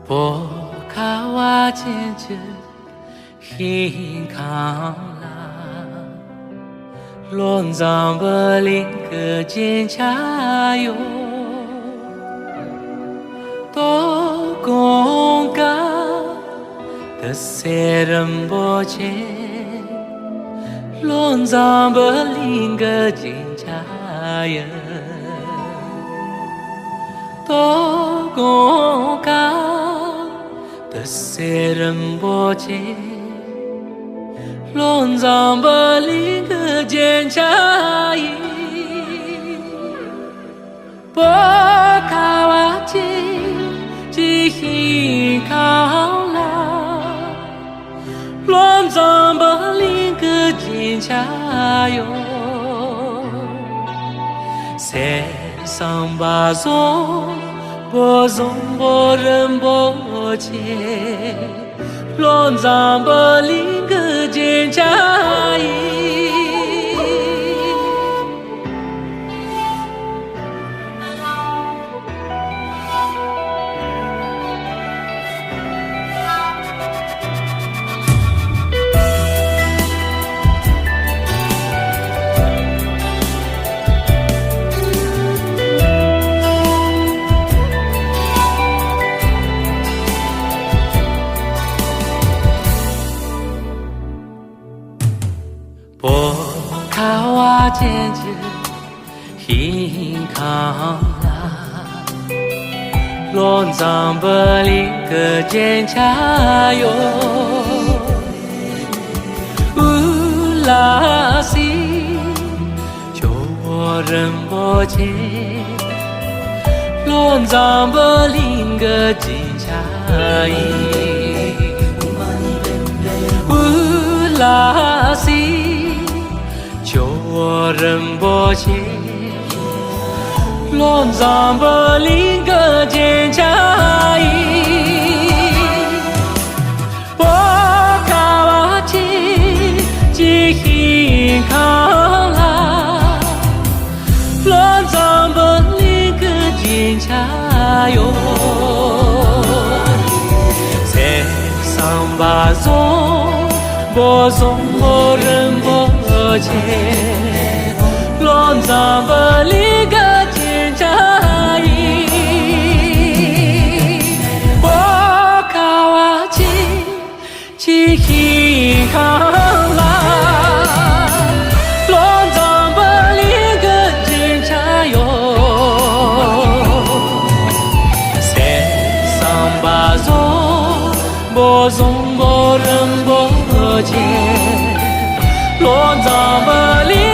波卡瓦坚决hin康啦，乱藏不灵个坚强哟，多公家的三人不见，乱藏不灵个坚强哟，多公家的三人不见。乱藏不灵个坚强意，不卡瓦坚只hin康啦，乱藏不灵个坚强哟，三上八松不松不人不见。乱藏不灵个坚强意，波卡瓦坚决hin康啦，乱藏不灵个坚强哟，乌拉西就我人不见，乱藏不灵个坚强意，乌拉西。就我人不见，乱藏不灵个坚强意，波卡瓦坚只hin康啦，乱藏不灵个坚强哟，三上八松不松不人不见，乱藏不灵个坚强意，波卡瓦坚只hin康啦，乱藏不灵个坚强哟，三上八松不松不人不见。乱藏不灵。